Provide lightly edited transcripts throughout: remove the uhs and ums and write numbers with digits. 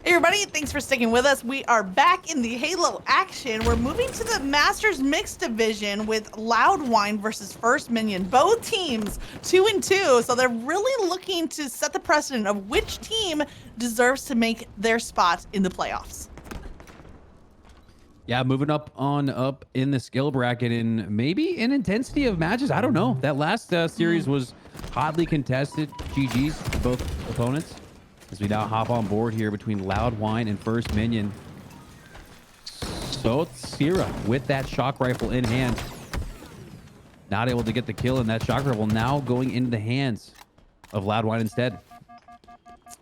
Hey everybody, thanks for sticking with us. We are back in the Halo action. We're moving to the Masters Mixed Division with Loud Whine versus First Minion. Both teams 2-2, so they're really looking to set the precedent of which team deserves to make their spot in the playoffs. Yeah, moving up in the skill bracket and maybe in intensity of matches. I don't know. That last series was hotly contested. GG's to both opponents. As we now hop on board here between Loud Whine and First Minion. So Sierra with that shock rifle in hand. Not able to get the kill, and that shock rifle now going into the hands of Loud Whine instead.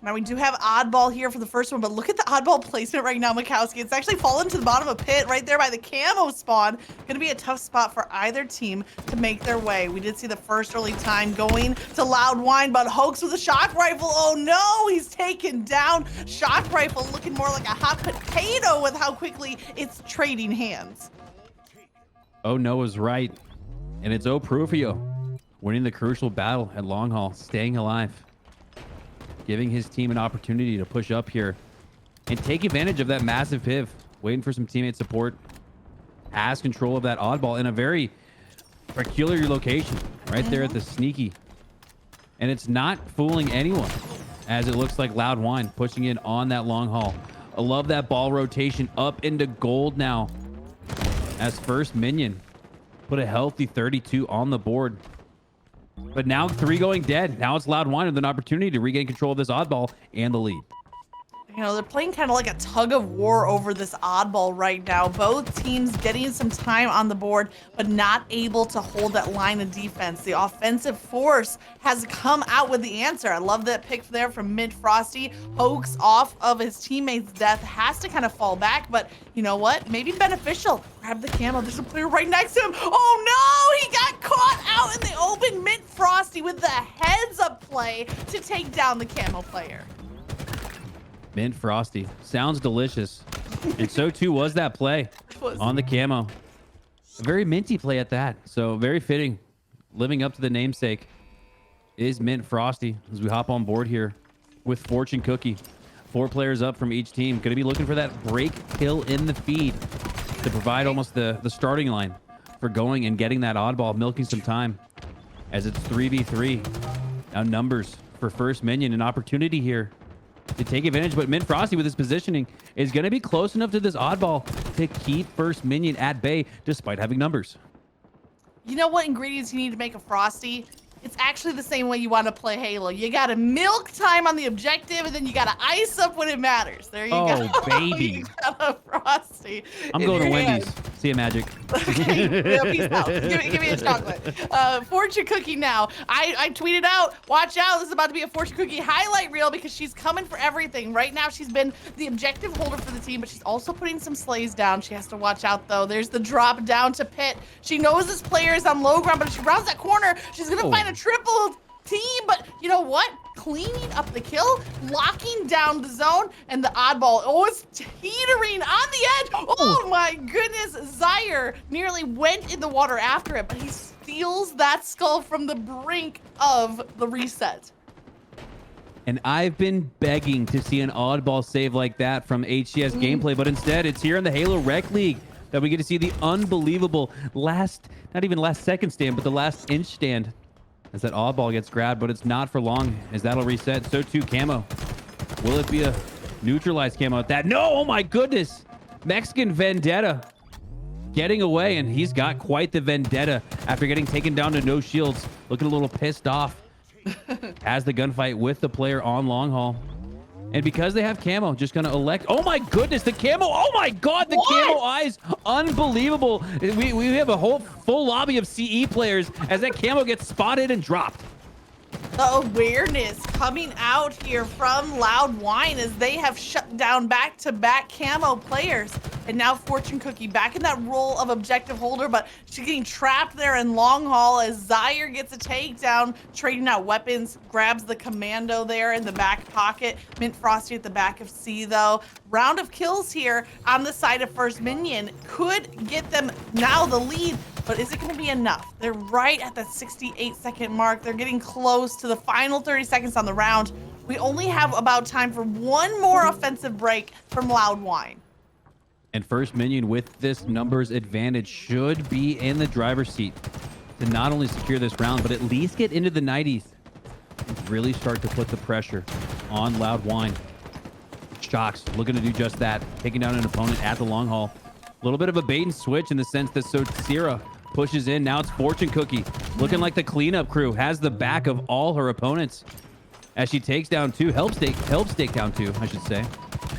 Now we do have oddball here for the first one, but look at the oddball placement right now, Mikowski. It's actually fallen to the bottom of a pit right there by the camo spawn. Gonna be a tough spot for either team to make their way. We did see the first early time going to Loud Whine, but Hoax with a shock rifle. Oh no, he's taken down. Shock rifle looking more like a hot potato with how quickly it's trading hands. Oh no is right. And it's Oprufio winning the crucial battle at Long Haul, staying alive. Giving his team an opportunity to push up here and take advantage of that massive piv. Waiting for some teammate support. Has control of that oddball in a very peculiar location. Right there at the sneaky. And it's not fooling anyone, as it looks like Loud Whine pushing in on that long haul. I love that ball rotation up into gold now. As First Minion put a healthy 32 on the board. But now 3 going dead. Now it's Loud Whine with an opportunity to regain control of this oddball and the lead. You know, they're playing kind of like a tug of war over this oddball right now. Both teams getting some time on the board, but not able to hold that line of defense. The offensive force has come out with the answer. I love that pick there from Mid Frosty. Hoax off of his teammate's death, has to kind of fall back, but you know what? Maybe beneficial. Grab the camo. There's a player right next to him. Oh no! He got caught out in the open. Mid Frosty with the heads up play to take down the camo player. Mint Frosty. Sounds delicious. And so too was that play on the camo. A very minty play at that. So very fitting. Living up to the namesake is Mint Frosty as we hop on board here with Fortune Cookie. 4 players up from each team. Going to be looking for that break kill in the feed to provide almost the starting line for going and getting that oddball, milking some time as it's 3v3. Now numbers for First Minion. An opportunity here to take advantage, but Mint Frosty with his positioning is going to be close enough to this oddball to keep First Minion at bay despite having numbers. You know what ingredients you need to make a Frosty? It's actually the same way you want to play Halo. You got to milk time on the objective, and then you got to ice up when it matters. There you go. Oh, baby. You got a Frosty. I'm going to Wendy's. See you, Magic. Okay, yeah, peace out. Give me a chocolate. Fortune Cookie now. I tweeted out, watch out, this is about to be a Fortune Cookie highlight reel because she's coming for everything. Right now, she's been the objective holder for the team, but she's also putting some slays down. She has to watch out, though. There's the drop down to pit. She knows this player is on low ground, but if she rounds that corner, she's going to find a triple team, but you know what? Cleaning up the kill, locking down the zone, and the oddball. Oh, it's teetering on the edge. Oh my goodness, Zaire nearly went in the water after it, but he steals that skull from the brink of the reset. And I've been begging to see an oddball save like that from HCS gameplay, but instead it's here in the Halo Rec League that we get to see the unbelievable not even last second stand, but the last inch stand as that oddball gets grabbed, but it's not for long as that'll reset. So too camo. Will it be a neutralized camo at that? No, oh my goodness. Mexican Vendetta getting away, and he's got quite the vendetta after getting taken down to no shields. Looking a little pissed off as the gunfight with the player on long haul. And because they have camo, just gonna elect. Oh my goodness, the camo! Oh my god, the camo eyes! Unbelievable! We have a whole full lobby of CE players as that camo gets spotted and dropped. The awareness coming out here from Loud Whine as they have shut down back-to-back camo players. And now Fortune Cookie back in that role of objective holder, but she's getting trapped there in long haul as Zaire gets a takedown, trading out weapons, grabs the commando there in the back pocket. Mint Frosty at the back of C though. Round of kills here on the side of First Minion could get them now the lead, but is it going to be enough? They're right at the 68-second mark. They're getting close to the final 30 seconds on the round. We only have about time for one more offensive break from Loud Whine. And First Minion with this numbers advantage should be in the driver's seat to not only secure this round, but at least get into the 90s and really start to put the pressure on Loud Whine. Shocks looking to do just that, taking down an opponent at the long haul. A little bit of a bait and switch in the sense that Sierra pushes in. Now it's Fortune Cookie looking like the cleanup crew, has the back of all her opponents as she takes down two, helps take down two, I should say.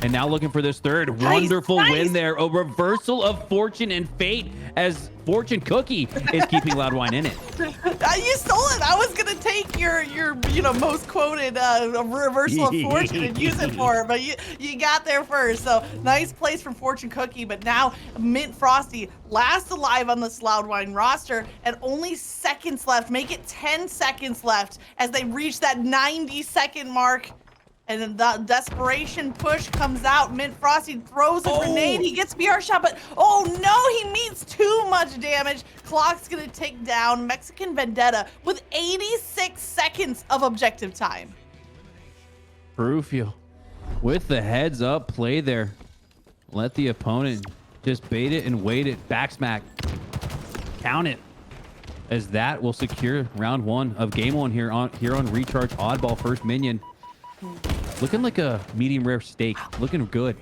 And now looking for this third wonderful win there. A reversal of fortune and fate as Fortune Cookie is keeping Loud Whine in it. You stole it. I was gonna take your most quoted reversal of fortune and use it for her, but you got there first. So nice place from Fortune Cookie. But now Mint Frosty last alive on this Loud Whine roster, and only seconds left. Make it 10 seconds left as they reach that 90-second mark. And then the desperation push comes out. Mint Frosty throws a grenade. He gets BR shot, but oh no, he meets too much damage. Clock's gonna take down Mexican Vendetta with 86 seconds of objective time. Perufio with the heads up play there. Let the opponent just bait it and wait it. Back smack. Count it. As that will secure round one of game one here on Recharge Oddball First Minion. Looking like a medium rare steak. Looking good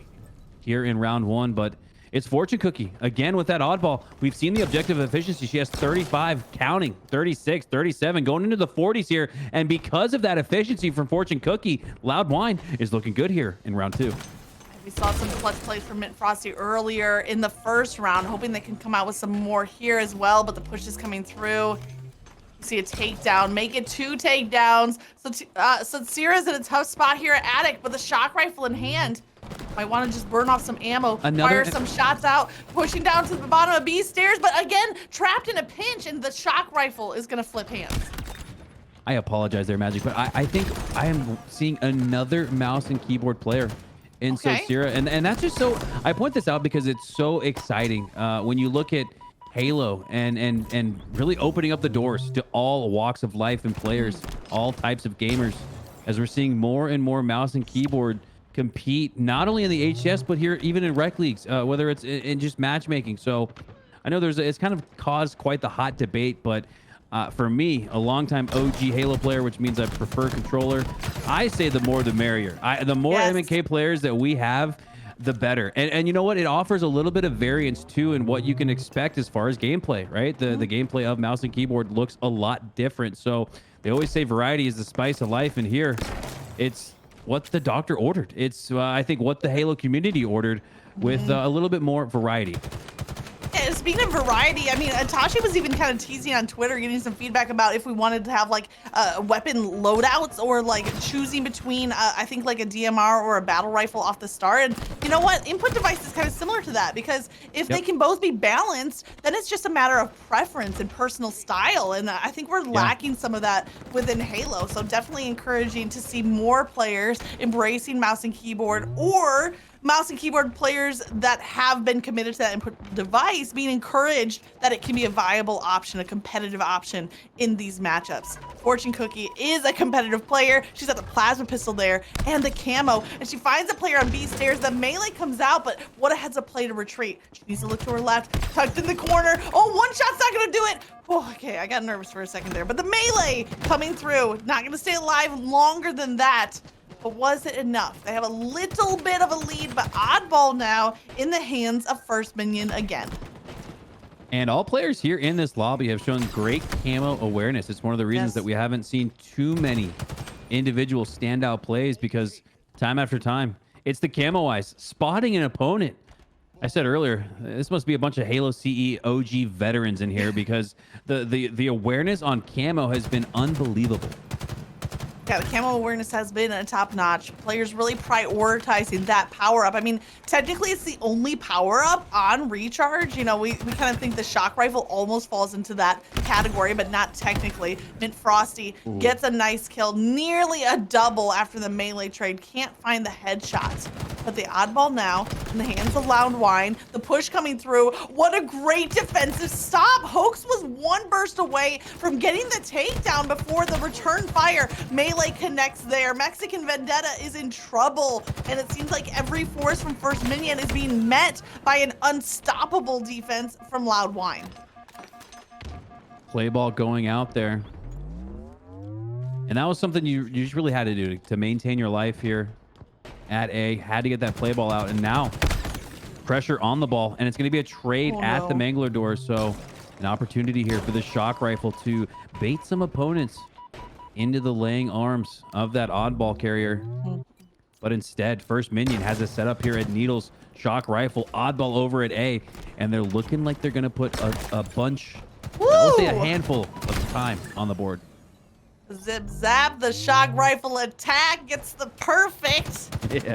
here in round one, but it's Fortune Cookie again with that oddball. We've seen the objective efficiency. She has 35 counting, 36, 37, going into the 40s here. And because of that efficiency from Fortune Cookie, Loud Whine is looking good here in round two. We saw some clutch plays from Mint Frosty earlier in the first round, hoping they can come out with some more here as well, but the push is coming through. You see a takedown, make it 2 takedowns. So Sierra's in a tough spot here at Attic, but the shock rifle in hand. Might want to just burn off some ammo, fire some shots out, pushing down to the bottom of B stairs, but again, trapped in a pinch, and the shock rifle is gonna flip hands. I apologize there, Magic, but I think I am seeing another mouse and keyboard player in Sierra, and that's just so, I point this out because it's so exciting when you look at Halo and really opening up the doors to all walks of life and players, all types of gamers, as we're seeing more and more mouse and keyboard compete not only in the HCS but here even in rec leagues, whether it's in just matchmaking. So I know it's kind of caused quite the hot debate, but for me, a longtime OG Halo player, which means I prefer controller, I say the more the merrier. The more M&K players that we have, the better. And you know what? It offers a little bit of variance too in what you can expect as far as gameplay, right? The gameplay of mouse and keyboard looks a lot different. So they always say variety is the spice of life, and here it's what the doctor ordered. It's I think what the Halo community ordered with a little bit more variety. Yeah, speaking of variety, I mean, Tashi was even kind of teasing on Twitter, getting some feedback about if we wanted to have like weapon loadouts or like choosing between, I think like a DMR or a battle rifle off the start. And you know what? Input device is kind of similar to that, because if they can both be balanced, then it's just a matter of preference and personal style. And I think we're lacking some of that within Halo. So definitely encouraging to see more players embracing mouse and keyboard, or mouse and keyboard players that have been committed to that input device being encouraged that it can be a viable option, a competitive option in these matchups. Fortune Cookie is a competitive player. She's got the plasma pistol there and the camo, and she finds a player on B stairs. The melee comes out, but what a heads up play to retreat. She needs to look to her left, tucked in the corner. Oh, one shot's not gonna do it. Oh, okay, I got nervous for a second there, but the melee coming through, not gonna stay alive longer than that. But was it enough? They have a little bit of a lead, but oddball now in the hands of First Minion again. And all players here in this lobby have shown great camo awareness. It's one of the reasons that we haven't seen too many individual standout plays, because time after time, it's the camo eyes spotting an opponent. I said earlier, this must be a bunch of Halo CE OG veterans in here, because the awareness on camo has been unbelievable. Yeah, the camo awareness has been a top notch. Players really prioritizing that power up. I mean, technically it's the only power up on Recharge. You know, we kind of think the shock rifle almost falls into that category, but not technically. Mint Frosty gets a nice kill, nearly a double after the melee trade. Can't find the headshots. But the oddball now in the hands of Loud Whine. The push coming through. What a great defensive stop. Hoax was one burst away from getting the takedown before the return fire. Melee connects there. Mexican Vendetta is in trouble. And it seems like every force from First Minion is being met by an unstoppable defense from Loud Whine. Play ball going out there. And that was something you just really had to do to maintain your life here at A. Had to get that play ball out. And now pressure on the ball. And it's going to be a trade at the Mangler door. So an opportunity here for the shock rifle to bait some opponents into the laying arms of that oddball carrier. But instead, First Minion has a setup here at Needles. Shock rifle, oddball over at A. And they're looking like they're going to put a bunch, let's say a handful of time on the board. Zip zap, the shock rifle attack gets the perfect.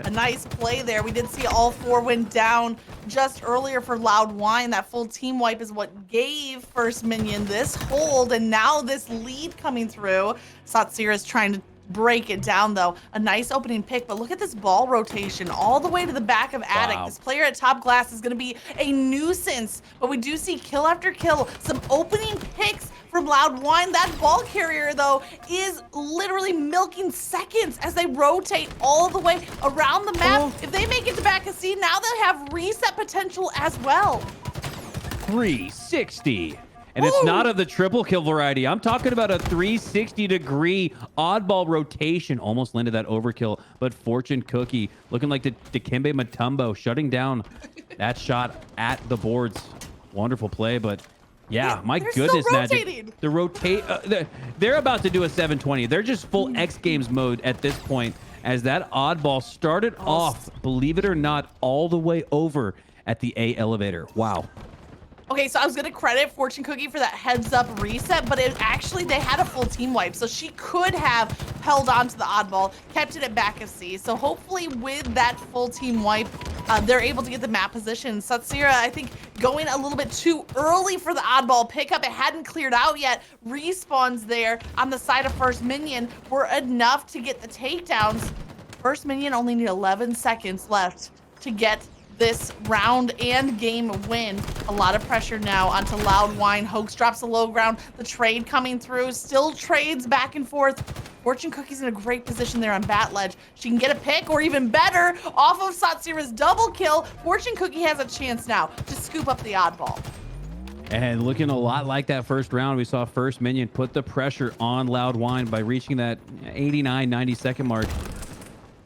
A nice play there. We did see all four went down just earlier for Loud Whine. That full team wipe is what gave First Minion this hold, and now this lead coming through. Satsira's trying to break it down though. A nice opening pick, but look at this ball rotation all the way to the back of Attic. This player at top glass is going to be a nuisance, but we do see kill after kill. Some opening picks from Loud Whine. That ball carrier though is literally milking seconds as they rotate all the way around the map. If they make it to back of C, now they have reset potential as well. 360. And it's not of the triple kill variety. I'm talking about a 360-degree oddball rotation. Almost landed that overkill, but Fortune Cookie looking like the Dikembe Mutombo shutting down that shot at the boards. Wonderful play, but yeah, my goodness, Magic. They're about to do a 720. They're just full X Games mode at this point as that oddball started off, believe it or not, all the way over at the A elevator. Wow. Okay, so I was going to credit Fortune Cookie for that heads-up reset, but it actually, they had a full team wipe, so she could have held on to the oddball, kept it at back of C. So hopefully with that full team wipe, they're able to get the map position. Satsira, I think, going a little bit too early for the oddball pickup. It hadn't cleared out yet. Respawns there on the side of First Minion were enough to get the takedowns. First Minion only need 11 seconds left to get this round and game win. A lot of pressure now onto Loud Whine. Hoax drops the low ground. The trade coming through. Still trades back and forth. Fortune Cookie's in a great position there on Bat Ledge. She can get a pick, or even better, off of Satsira's double kill. Fortune Cookie has a chance now to scoop up the oddball. And looking a lot like that first round, we saw First Minion put the pressure on Loud Whine by reaching that 89, 90-second mark.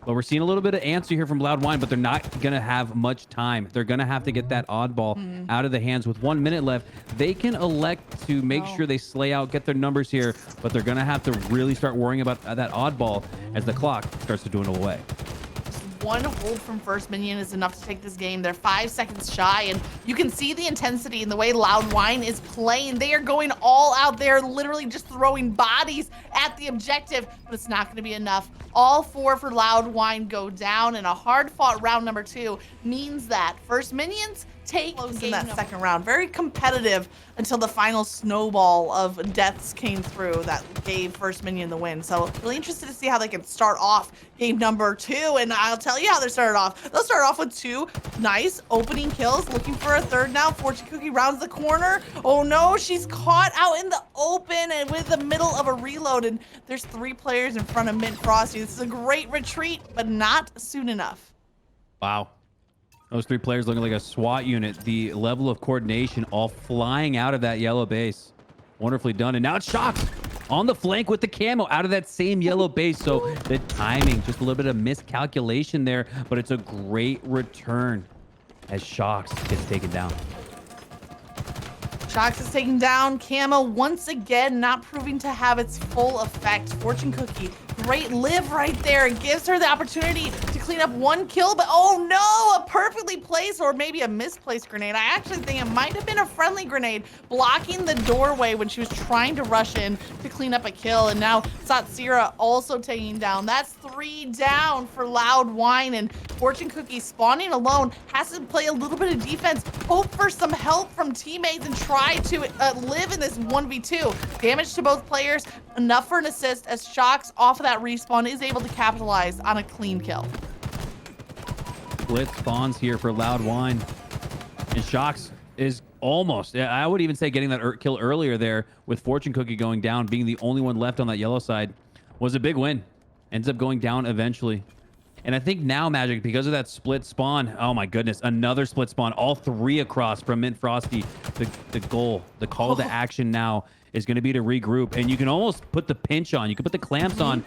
But we're seeing a little bit of answer here from Loud Whine, but they're not going to have much time. They're going to have to get that oddball out of the hands with 1 minute left. They can elect to make sure they slay out, get their numbers here, but they're going to have to really start worrying about that oddball as the clock starts to dwindle away. One hold from First Minion is enough to take this game. They're 5 seconds shy, and you can see the intensity in the way Loud Whine is playing. They are going all out there, literally just throwing bodies at the objective, but it's not going to be enough. All four for Loud Whine go down, and a hard-fought round number 2 means that First Minions take close in that second round. Very competitive until the final snowball of deaths came through that gave First Minion the win. So really interested to see how they can start off game number 2. And I'll tell you how they started off. They'll start off with 2 nice opening kills, looking for a third now. Fortune Cookie rounds the corner. Oh no, she's caught out in the open and with the middle of a reload. And there's 3 players in front of Mint Frosty. This is a great retreat, but not soon enough. Wow. Those 3 players looking like a SWAT unit. The level of coordination all flying out of that yellow base. Wonderfully done. And now it's Shocks on the flank with the camo out of that same yellow base. So the timing, just a little bit of miscalculation there, but it's a great return as Shocks gets taken down. Shocks is taken down. Camo once again not proving to have its full effect. Fortune Cookie, great live right there. It gives her the opportunity to clean up 1 kill, but oh no, a perfectly placed or maybe a misplaced grenade. I actually think it might have been a friendly grenade blocking the doorway when she was trying to rush in to clean up a kill. And now Satsira also taking down. That's 3 down for Loud Whine, and Fortune Cookie spawning alone has to play a little bit of defense, hope for some help from teammates, and try to live in this 1v2. Damage to both players, enough for an assist as Shocks off of that respawn is able to capitalize on a clean kill. split spawns here for Loud Whine. And Shox is almost, I would even say getting that kill earlier there with Fortune Cookie going down, being the only one left on that yellow side, was a big win. Ends up going down eventually. And I think now, Magic, because of that split spawn, oh my goodness, another split spawn, all three across from Mint Frosty. The goal, the call to action now is going to be to regroup. And you can almost put the pinch on. You can put the clamps on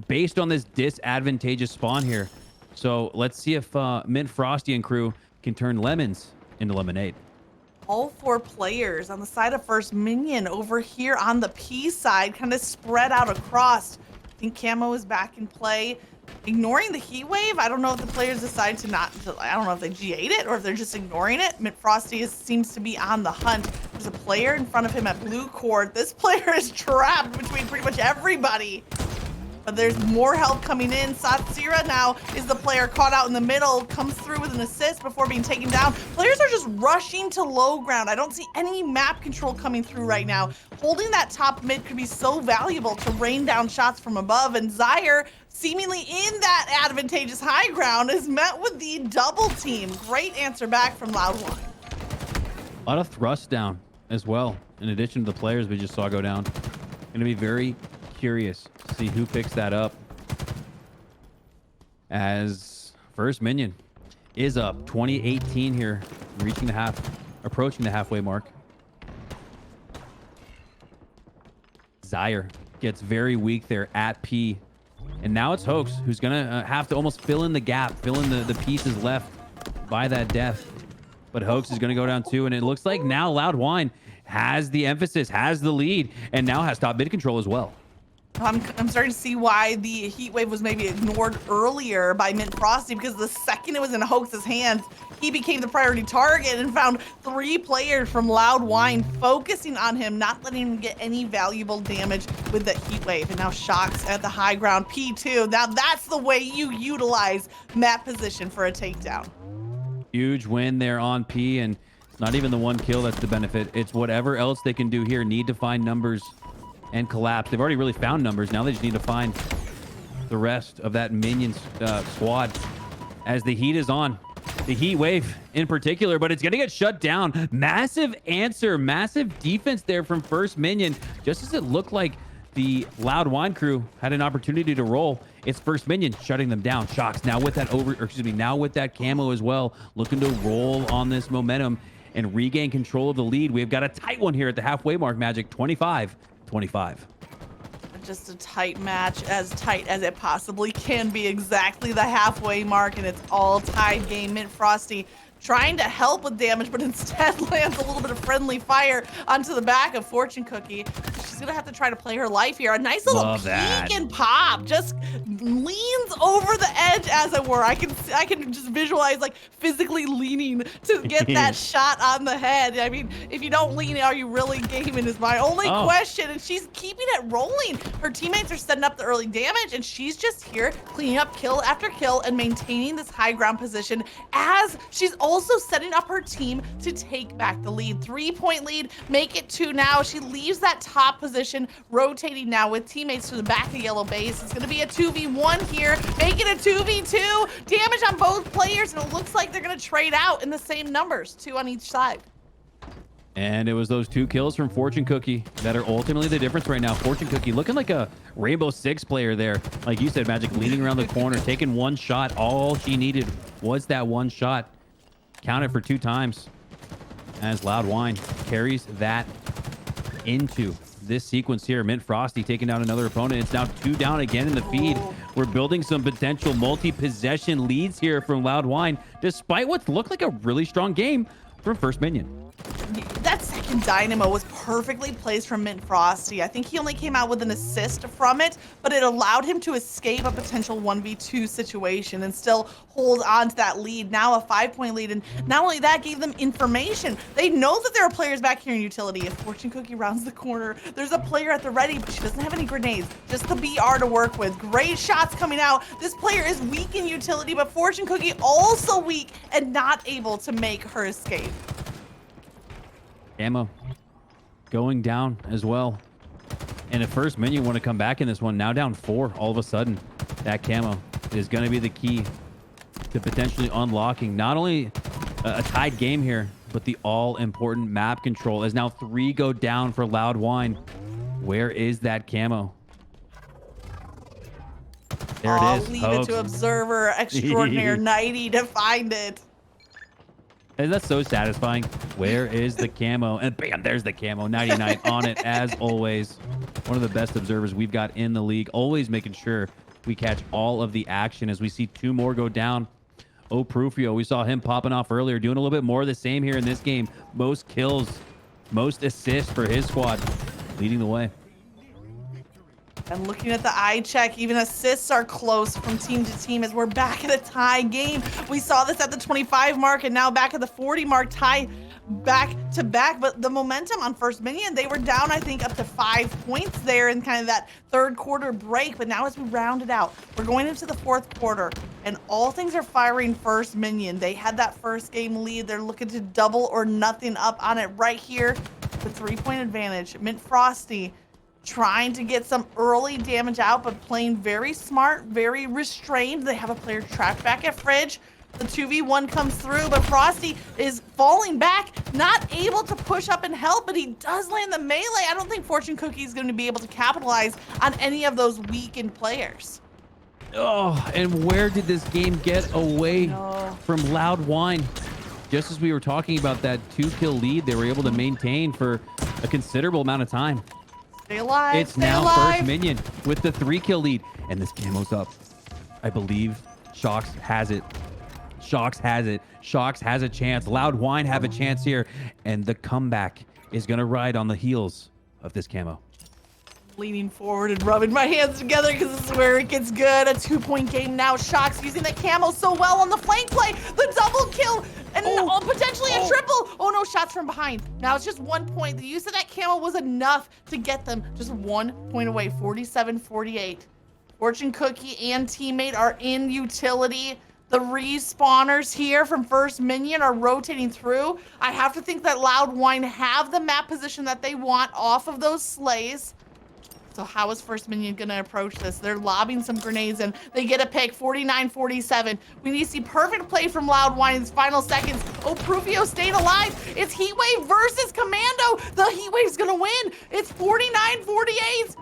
based on this disadvantageous spawn here. So let's see if Mint Frosty and crew can turn lemons into lemonade. All 4 players on the side of First Minion over here on the P side, kind of spread out across. I think Camo is back in play. Ignoring the heat wave, I don't know if the players decide to not, I don't know if they G8 it or if they're just ignoring it. Mint Frosty seems to be on the hunt. There's a player in front of him at blue court. This player is trapped between pretty much everybody. But there's more help coming in. Satsira now is the player caught out in the middle, comes through with an assist before being taken down. Players are just rushing to low ground. I don't see any map control coming through right now. Holding that top mid could be so valuable to rain down shots from above. And Zaire, seemingly in that advantageous high ground, is met with the double team. Great answer back from Loud Whine. A lot of thrust down as well, in addition to the players we just saw go down. Going to be very curious to see who picks that up, as First Minion is up 2018 here, approaching the halfway mark. Zaire gets very weak there at P, and now it's Hoax who's gonna have to almost fill in the gap, fill in the pieces left by that death. But Hoax is gonna go down too, and it looks like now Loud Whine has the emphasis, has the lead, and now has top mid control as well. I'm starting to see why the heat wave was maybe ignored earlier by Mint Frosty, because the second it was in Hoax's hands, he became the priority target and found 3 players from Loud Whine focusing on him, not letting him get any valuable damage with the heat wave. And now Shox at the high ground, P2. Now that's the way you utilize map position for a takedown. Huge win there on P, and it's not even the 1 kill that's the benefit. It's whatever else they can do here. Need to find numbers and collapse. They've already really found numbers. Now they just need to find the rest of that minion squad, as the heat is on. The heat wave in particular, but it's going to get shut down. Massive answer, massive defense there from First Minion. Just as it looked like the Loud Whine crew had an opportunity to roll, it's First Minion shutting them down. Shox now with that now with that camo as well, looking to roll on this momentum and regain control of the lead. We've got a tight one here at the halfway mark, Magic. 25-25. Just a tight match, as tight as it possibly can be. Exactly the halfway mark, and it's all tied game. Mint Frosty trying to help with damage, but instead lands a little bit of friendly fire onto the back of Fortune Cookie. She's gonna have to try to play her life here. A nice little peek and pop, just leans over the edge, as it were. I can just visualize like physically leaning to get that shot on the head. I mean, if you don't lean, are you really gaming is my only question. And she's keeping it rolling. Her teammates are setting up the early damage, and she's just here cleaning up kill after kill and maintaining this high ground position, as she's also setting up her team to take back the lead. 3-point lead, make it 2 now. She leaves that top position, rotating now with teammates to the back of yellow base. It's gonna be a 2v1 here, make it a 2v2. Damage on both players, and it looks like they're gonna trade out in the same numbers, 2 on each side. And it was those 2 kills from Fortune Cookie that are ultimately the difference right now. Fortune Cookie looking like a Rainbow Six player there. Like you said, Magic, leaning around the corner, taking 1 shot. All she needed was that 1 shot. Counted for 2 times, as Loud Whine carries that into this sequence here. Mint Frosty taking down another opponent. It's now 2 down again in the feed. We're building some potential multi-possession leads here from Loud Whine, despite what looked like a really strong game from First Minion. That second dynamo was perfectly placed from Mint Frosty. I think he only came out with an assist from it, but it allowed him to escape a potential 1v2 situation and still hold on to that lead. Now a 5-point lead, and not only that, gave them information. They know that there are players back here in utility. If Fortune Cookie rounds the corner, there's a player at the ready, but she doesn't have any grenades, just the BR to work with. Great shots coming out. This player is weak in utility, but Fortune Cookie also weak and not able to make her escape. Ammo going down as well. And if First Minion want to come back in this one, now down 4 all of a sudden, that camo is going to be the key to potentially unlocking not only a tied game here, but the all-important map control, as now 3 go down for Loud Whine. Where is that camo? There it I'll is. leave it to Observer Extraordinaire 90 to find it. Isn't that so satisfying? Where is the camo? And bam, there's the camo. 99 on it, as always. One of the best observers we've got in the league. Always making sure we catch all of the action as we see 2 more go down. Oh, Prufio, we saw him popping off earlier, doing a little bit more of the same here in this game. Most kills, most assists for his squad, leading the way. And looking at the eye check, even assists are close from team to team as we're back at a tie game. We saw this at the 25 mark and now back at the 40 mark, tie back to back. But the momentum on First Minion, they were down, I think, up to 5 points there in kind of that third quarter break. But now as we round it out, we're going into the fourth quarter and all things are firing First Minion. They had that first game lead. They're looking to double or nothing up on it right here. The 3-point advantage. Mint Frosty trying to get some early damage out, but playing very smart, very restrained. They have a player trapped back at Fridge. The 2v1 comes through, but Frosty is falling back, not able to push up and help, but he does land the melee. I don't think Fortune Cookie is going to be able to capitalize on any of those weakened players. Oh, and where did this game get away from Loud Whine? Just as we were talking about that 2-kill lead, they were able to maintain for a considerable amount of time. Stay alive. It's stay now alive. First Minion with the 3-kill lead, and this camo's up. I believe Shox has it. Shox has it. Shox has a chance. Loud Whine have a chance here, and the comeback is going to ride on the heels of this camo. Leaning forward and rubbing my hands together because this is where it gets good. A 2-point game now. Shox using the camo so well on the flank play. The double kill and potentially a triple. Oh no, shots from behind. Now it's just 1 point. The use of that camo was enough to get them just 1 point away. 47-48. Fortune Cookie and teammate are in utility. The respawners here from First Minion are rotating through. I have to think that Loud Whine have the map position that they want off of those slays. So how is First Minion gonna approach this? They're lobbing some grenades and they get a pick, 49-47. We need to see perfect play from Loud Whine in his final seconds. Oh, Prufio staying alive. It's Heatwave versus Commando. The Heatwave's gonna win. It's 49-48.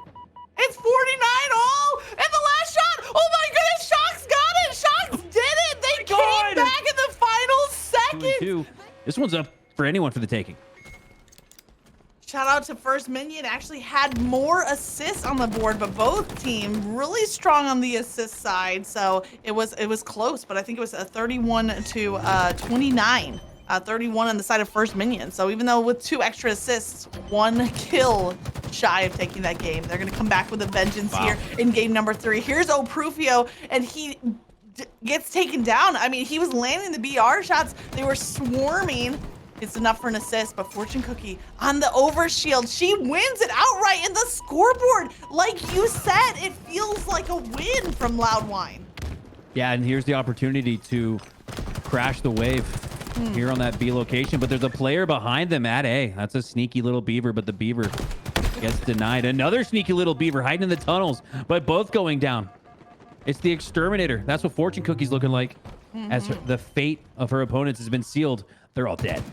It's 49 all, and the last shot. Oh my goodness, Shox got it. Shox did it. They came back in the final seconds. 2-2. This one's up for anyone for the taking. Shout out to First Minion, actually had more assists on the board, but both teams really strong on the assist side. So it was close, but I think it was a 31-29. 31 on the side of First Minion. So even though with 2 extra assists, 1 kill shy of taking that game, they're going to come back with a vengeance here in game number 3. Here's Prufio, and he gets taken down. I mean, he was landing the BR shots. They were swarming. It's enough for an assist, but Fortune Cookie on the overshield. She wins it outright in the scoreboard. Like you said, it feels like a win from Loud Whine. Yeah, and here's the opportunity to crash the wave here on that B location, but there's a player behind them at A. That's a sneaky little beaver, but the beaver gets denied. Another sneaky little beaver hiding in the tunnels, but both going down. It's the exterminator. That's what Fortune Cookie's looking like. As the fate of her opponents has been sealed, they're all dead.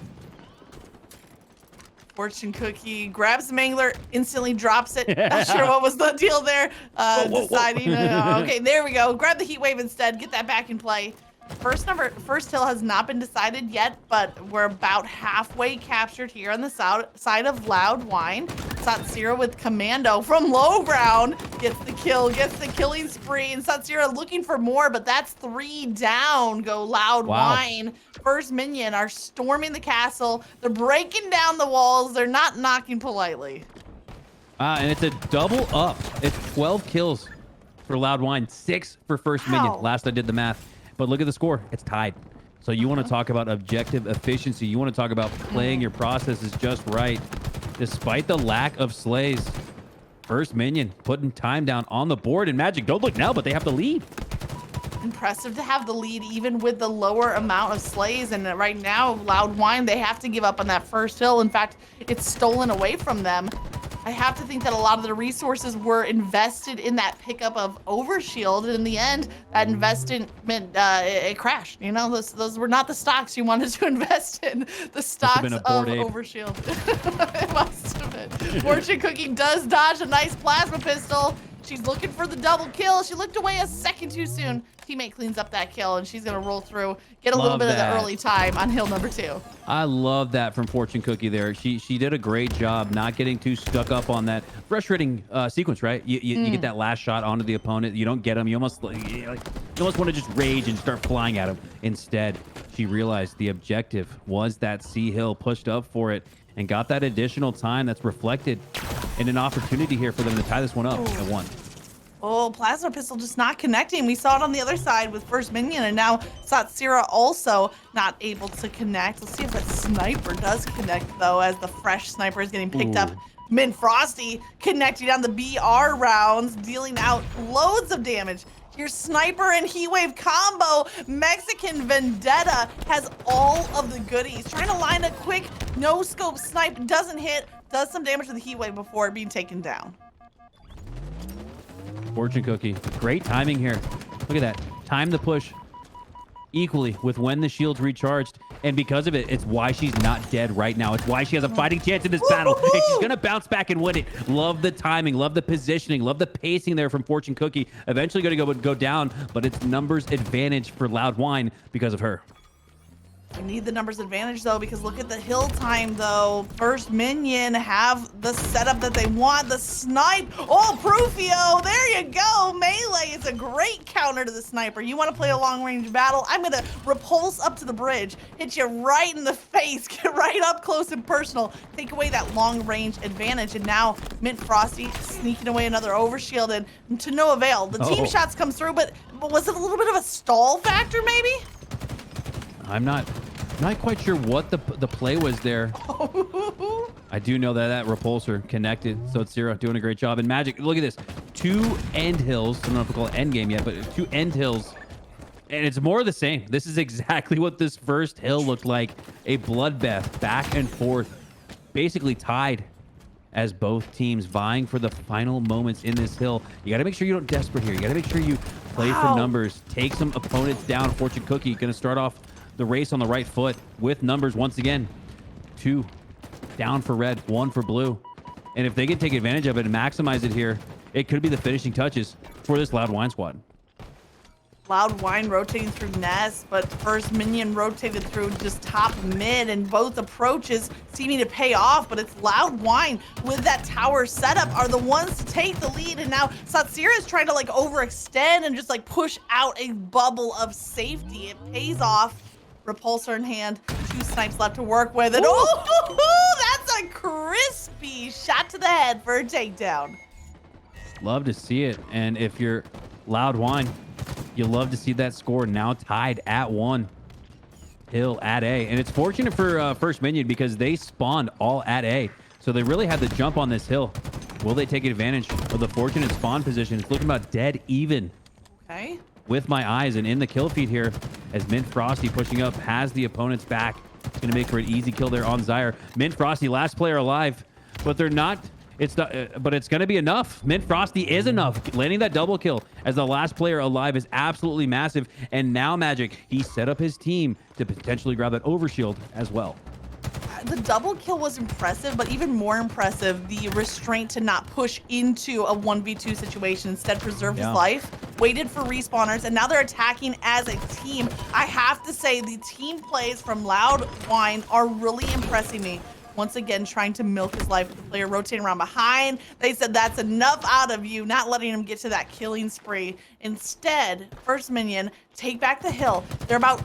Fortune Cookie grabs the Mangler, instantly drops it. Not sure what was the deal there. Deciding. Okay, there we go. Grab the heat wave instead. Get that back in play. First hill has not been decided yet, but we're about halfway captured here on the side of Loud Whine. Satsira with Commando from low ground gets the kill, gets the killing spree, and Satsira looking for more, but that's 3 down. Go Loud Whine. First Minion are storming the castle. They're breaking down the walls. They're not knocking politely. And it's a double up. It's 12 kills for Loud Whine, 6 for First Minion. Last I did the math. But look at the score. It's tied. So you want to talk about objective efficiency. You want to talk about playing your processes just right. Despite the lack of slays, First Minion putting time down on the board. And Magic don't look now, but they have the lead. Impressive to have the lead even with the lower amount of slays. And right now, Loud Whine, they have to give up on that first hill. In fact, it's stolen away from them. I have to think that a lot of the resources were invested in that pickup of overshield, and in the end, that investment it crashed. You know, those were not the stocks you wanted to invest in. The stocks of overshield. It must have been. Fortune Cookie does dodge a nice plasma pistol. She's looking for the double kill. She looked away a second too soon. Teammate cleans up that kill, and she's gonna roll through, get a little bit of the early time on hill number 2. I love that from Fortune Cookie there. She did a great job not getting too stuck up on that frustrating sequence, right? You get that last shot onto the opponent. You don't get them. You almost want to just rage and start flying at them. Instead, she realized the objective was that C hill, pushed up for it, and got that additional time that's reflected in an opportunity here for them to tie this one up at 1. Oh, plasma pistol just not connecting. We saw it on the other side with First Minion, and now Satsira also not able to connect. Let's see if that sniper does connect, though, as the fresh sniper is getting picked up. Mint Frosty connecting on the BR rounds, dealing out loads of damage. Your sniper and heat wave combo, Mexican Vendetta, has all of the goodies. Trying to line a quick no-scope snipe, doesn't hit, does some damage to the heat wave before being taken down. Fortune Cookie, great timing here. Look at that. Time the push equally with when the shield's recharged. And because of it, it's why she's not dead right now. It's why she has a fighting chance in this battle. And she's going to bounce back and win it. Love the timing. Love the positioning. Love the pacing there from Fortune Cookie. Eventually going to go down, but it's numbers advantage for Loud Whine because of her. I need the numbers advantage, though, because look at the hill time, though. First Minion have the setup that they want. The snipe. Oh, Prufio. There you go. Melee is a great counter to the sniper. You want to play a long-range battle? I'm going to repulse up to the bridge, hit you right in the face, get right up close and personal, take away that long-range advantage. And now Mint Frosty sneaking away another overshield, and to no avail. The team shots come through, but was it a little bit of a stall factor, maybe? I'm not quite sure what the play was there. I do know that repulsor connected, so it's Zero doing a great job. And Magic, look at this. 2 end hills. I don't know if we call it end game yet, but 2 end hills. And it's more of the same. This is exactly what this first hill looked like. A bloodbath back and forth. Basically tied as both teams vying for the final moments in this hill. You got to make sure you don't desperate here. You got to make sure you play for numbers. Take some opponents down. Fortune Cookie going to start off the race on the right foot with numbers once again. 2 down for red, 1 for blue. And if they can take advantage of it and maximize it here, it could be the finishing touches for this Loud Whine squad. Loud Whine rotating through Nest, but First Minion rotated through just top mid, and both approaches seeming to pay off, but it's Loud Whine with that tower setup are the ones to take the lead, and now Satsira is trying to like overextend and just like push out a bubble of safety. It pays off. Repulsor in hand, 2 snipes left to work with, and that's a crispy shot to the head for a takedown. Love to see it, and if you're Loud Whine, you love to see that score now tied at 1. Hill at A, and it's fortunate for First Minion because they spawned all at A, so they really had the jump on this hill. Will they take advantage of the fortunate spawn position? It's looking about dead even. Okay. With my eyes and in the kill feed here as Mint Frosty pushing up has the opponent's back. It's going to make for an easy kill there on Zyre. Mint Frosty, last player alive, but they're not. It's not, but it's going to be enough. Mint Frosty is enough. Landing that double kill as the last player alive is absolutely massive. And now Magic, he set up his team to potentially grab that overshield as well. The double kill was impressive, but even more impressive, the restraint to not push into a 1v2 situation, instead preserved his life, waited for respawners, and now they're attacking as a team. I have to say, the team plays from Loud Whine are really impressing me. Once again, trying to milk his life with the player rotating around behind. They said that's enough out of you, not letting him get to that killing spree. Instead, First Minion take back the hill. They're about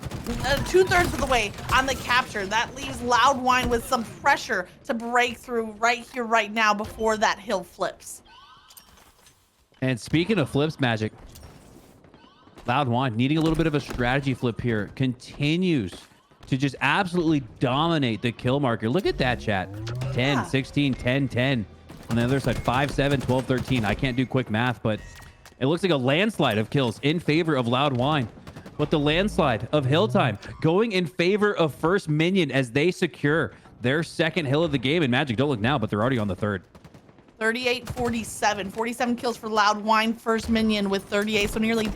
2/3 of the way on the capture. That leaves Loud Whine with some pressure to break through right here, right now, before that hill flips. And speaking of flips, Magic, Loud Whine needing a little bit of a strategy flip here, continues to just absolutely dominate the kill marker. Look at that, chat. 10, 16, 10, 10. On the other side, 5, 7, 12, 13. I can't do quick math, but it looks like a landslide of kills in favor of Loud Whine. But the landslide of hill time going in favor of First Minion as they secure their second hill of the game. And Magic, don't look now, but they're already on the 3rd. 38-47. 47 kills for Loud Whine, First Minion with 38. So nearly,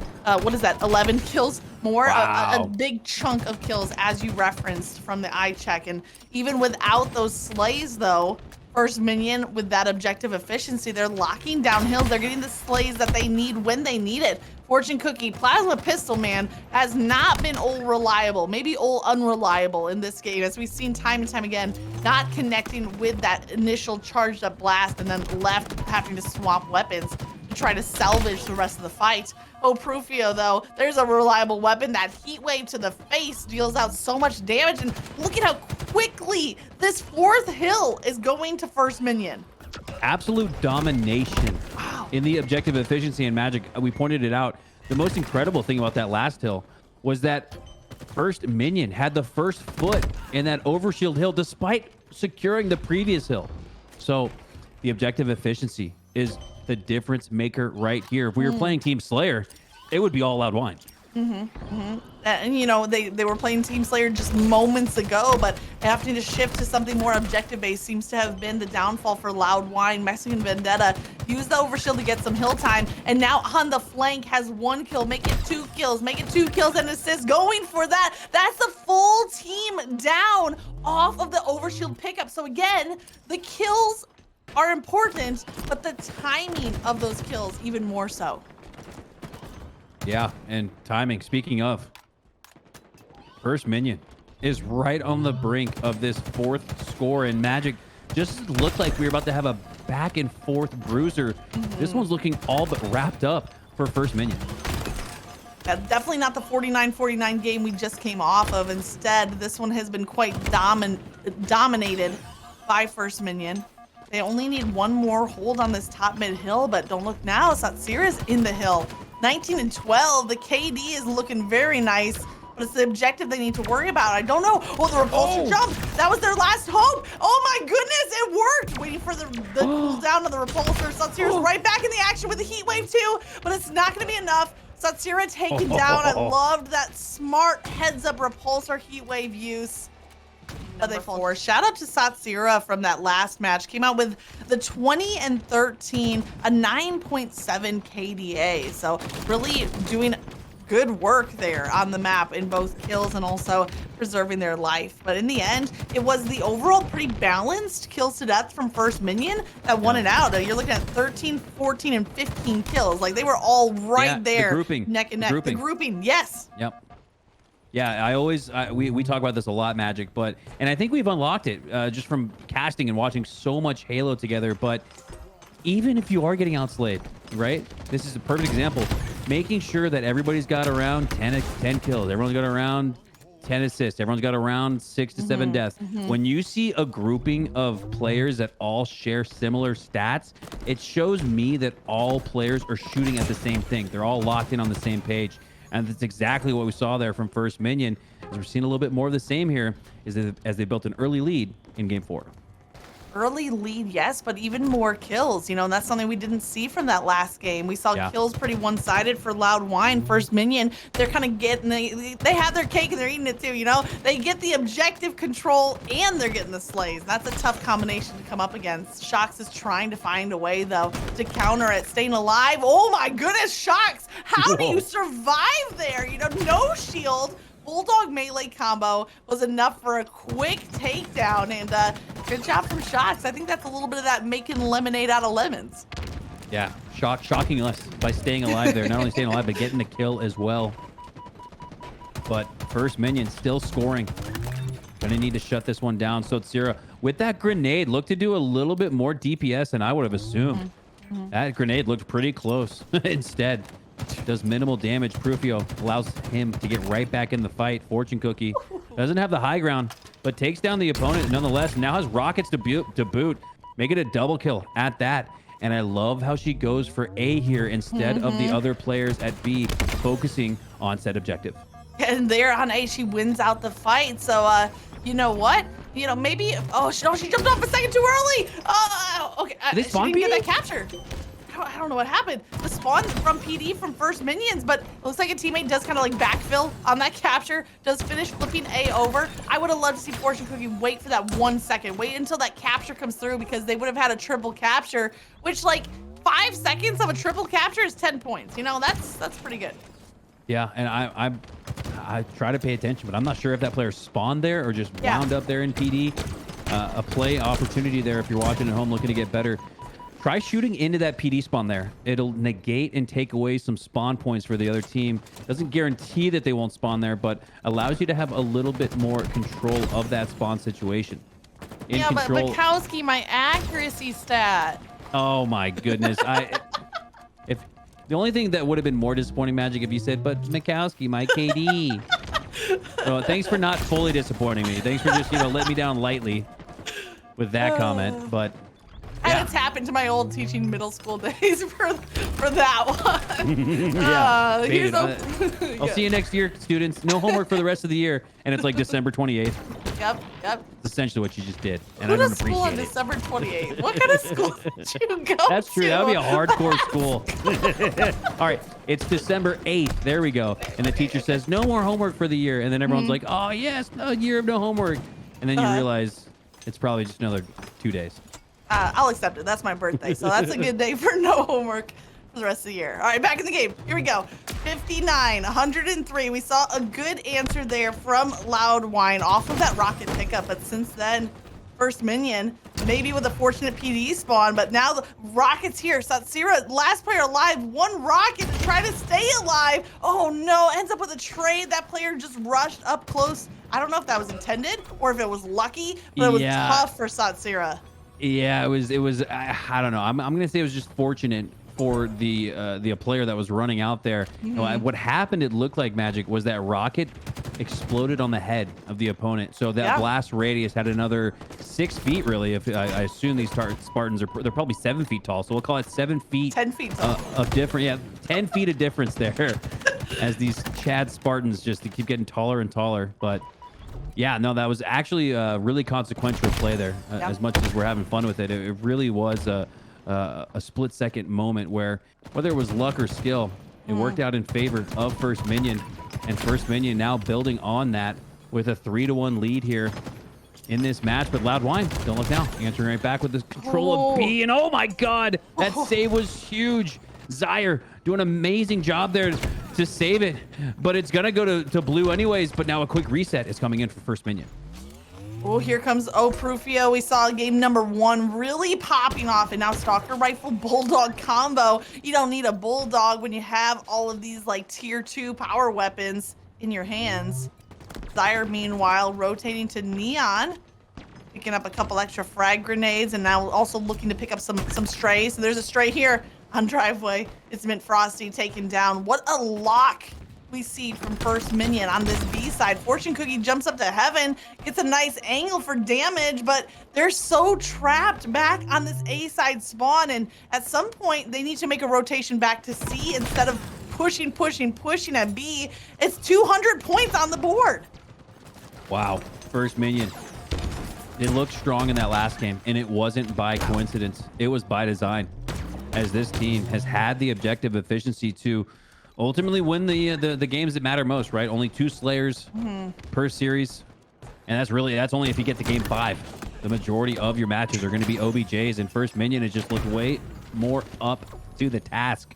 what is that, 11 kills more? Wow. A big chunk of kills, as you referenced from the eye check. And even without those slays, though, First Minion, with that objective efficiency, they're locking down hills. They're getting the slays that they need when they need it. Fortune Cookie, Plasma Pistol Man has not been all reliable, maybe all unreliable in this game, as we've seen time and time again, not connecting with that initial charged up blast and then left having to swap weapons to try to salvage the rest of the fight. Oh, Prufio, though, there's a reliable weapon. That heat wave to the face deals out so much damage, and look at how quickly this fourth hill is going to First Minion. Absolute domination in the objective efficiency and magic. We pointed it out. The most incredible thing about that last hill was that First Minion had the first foot in that overshield hill despite securing the previous hill. So the objective efficiency is the difference maker right here. If we were playing Team Slayer, it would be all Loud Whine. And you know, they were playing Team Slayer just moments ago, but having to shift to something more objective based seems to have been the downfall for Loud Whine. Mexican Vendetta used the overshield to get some hill time, and now on the flank has 1 kill, make it 2 kills, make it 2 kills and assist, going for that. That's the full team down off of the overshield pickup. So again, the kills are important, but the timing of those kills even more so. Yeah, and timing. Speaking of, First Minion is right on the brink of this 4th score, and Magic just looked like we were about to have a back and forth bruiser. This one's looking all but wrapped up for First Minion. Definitely not the 49-49 game we just came off of. Instead, this one has been quite dominated by First Minion. They only need 1 more hold on this top mid hill, but don't look now. Satsira's in the hill. 19-12. The KD is looking very nice, but it's the objective they need to worry about. I don't know. Oh, the repulsor jump. That was their last hope. Oh my goodness, it worked. Waiting for the cooldown of the repulsor. Satsira's right back in the action with the heat wave too, but it's not going to be enough. Satsira taken down. I loved that smart heads up repulsor heat wave use. Number 4. Shout out to Satsira from that last match. Came out with the 20-13, a 9.7 KDA. So really doing good work there on the map in both kills and also preserving their life. But in the end, it was the overall pretty balanced kills to death from First Minion that won it out. You're looking at 13, 14, and 15 kills. Like they were all right there, the grouping, neck and neck. The grouping, yes. Yep. Yeah, we talk about this a lot, Magic, and I think we've unlocked it just from casting and watching so much Halo together. But even if you are getting outslayed, right? This is a perfect example. Making sure that everybody's got around 10 kills, everyone's got around 10 assists, everyone's got around 6 to 7 deaths. When you see a grouping of players that all share similar stats, it shows me that all players are shooting at the same thing. They're all locked in on the same page. And that's exactly what we saw there from First Minion. As we're seeing a little bit more of the same here as they built an early lead in Game 4. Early lead, yes, but even more kills, you know, and that's something we didn't see from that last game. We saw kills pretty one-sided for Loud Whine. First Minion, they're kind of getting, they have their cake and they're eating it too, you know? They get the objective control and they're getting the slays. That's a tough combination to come up against. Shox is trying to find a way, though, to counter it, staying alive. Oh my goodness, Shox, how do you survive there? You know, no shield. Bulldog melee combo was enough for a quick takedown, and good job from Shox. I think that's a little bit of that making lemonade out of lemons. Yeah, shocking us by staying alive there. Not only staying alive, but getting the kill as well. But First Minion still scoring. Gonna need to shut this one down. So Satsira, with that grenade, looked to do a little bit more DPS than I would have assumed. That grenade looked pretty close. Instead, does minimal damage. Prufio allows him to get right back in the fight. Fortune Cookie doesn't have the high ground, but takes down the opponent nonetheless. Now has rockets to boot. Make it a double kill at that. And I love how she goes for A here instead of the other players at B, focusing on said objective. And there on A, she wins out the fight. So, you know what? You know, maybe, she jumped off a second too early. Okay, They she spawn didn't get beating? that capture. I don't know what happened. The spawn from PD from First Minions, but it looks like a teammate does kind of like backfill on that capture, does finish flipping A over. I would have loved to see Fortune Cookie wait for that 1 second, wait until that capture comes through, because they would have had a triple capture, which like 5 seconds of a triple capture is 10 points. You know, that's pretty good. Yeah, and I try to pay attention, but I'm not sure if that player spawned there or just wound up there in PD. A play opportunity there if you're watching at home looking to get better. Try shooting into that PD spawn there. It'll negate and take away some spawn points for the other team. Doesn't guarantee that they won't spawn there, but allows you to have a little bit more control of that spawn situation. But Bukowski, my accuracy stat. Oh my goodness. If the only thing that would have been more disappointing, Magic, if you said, but Mikowski, my KD. So thanks for not fully disappointing me. Thanks for just, letting me down lightly with that comment. But I had to tap into my old teaching middle school days for that one. I'll see you next year, students. No homework for the rest of the year. And it's like December 28th. Yep. That's essentially what you just did. And Who I don't does school on appreciate it. December 28th? What kind of school did you go to? That's true. That would be a hardcore school. All right. It's December 8th. There we go. And the teacher says, no more homework for the year. And then everyone's like, oh, yes, a year of no homework. And then you realize it's probably just another 2 days. I'll accept it. That's my birthday. So that's a good day for no homework for the rest of the year. All right, back in the game. Here we go. 59, 103. We saw a good answer there from Loud Whine off of that rocket pickup. But since then, First Minion, maybe with a fortunate PD spawn, but now the rocket's here. Satsira, last player alive, 1 rocket to try to stay alive. Oh no, ends up with a trade. That player just rushed up close. I don't know if that was intended or if it was lucky, but it was tough for Satsira. Yeah, it was. I don't know. I'm gonna say it was just fortunate for the player that was running out there. What happened? It looked like, Magic, was that rocket exploded on the head of the opponent. So that blast radius had another 6 feet, really. If I assume these Spartans they're probably 7 feet tall. So we'll call it 7 feet. 10 feet tall. Of different. Yeah, 10 feet of difference there, as these Chad Spartans just keep getting taller and taller. But yeah, no, that was actually a really consequential play there. As much as we're having fun with it, it really was a split-second moment where, whether it was luck or skill, it worked out in favor of First Minion. And First Minion now building on that with a 3-1 lead here in this match. But Loud Whine, don't look now, answering right back with the control of B. And oh my God, that save was huge. Zaire doing an amazing job there to save it, but it's gonna go to blue anyways. But now a quick reset is coming in for First Minion. Oh, here comes Prufio. We saw game number 1 really popping off, and now Stalker Rifle Bulldog combo. You don't need a Bulldog when you have all of these like tier 2 power weapons in your hands. Zaire, meanwhile, rotating to Neon, picking up a couple extra frag grenades, and now also looking to pick up some strays. So there's a stray here on driveway. It's Mint Frosty taken down. What a lock we see from First Minion on this B side. Fortune Cookie jumps up to heaven, gets a nice angle for damage, but they're so trapped back on this A side spawn, and at some point they need to make a rotation back to C instead of pushing at B. It's 200 points on the board. Wow, First Minion. It looked strong in that last game, and it wasn't by coincidence. It was by design, as this team has had the objective efficiency to ultimately win the games that matter most, right? Only 2 Slayers per series. And that's only if you get to game 5. The majority of your matches are going to be OBJs, and First Minion has just looked way more up to the task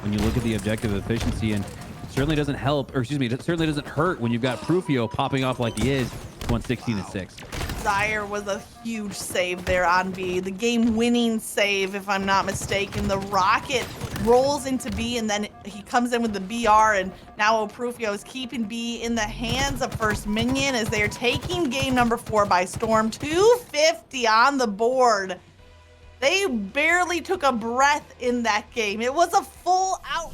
when you look at the objective efficiency. And it certainly doesn't help, or excuse me, it certainly doesn't hurt when you've got Prufio popping off like he is, 116-6. Zaire was a huge save there on B. The game-winning save, if I'm not mistaken. The rocket rolls into B, and then he comes in with the BR, and now Prufio is keeping B in the hands of First Minion as they are taking game number 4 by storm. 250 on the board. They barely took a breath in that game. It was a full-out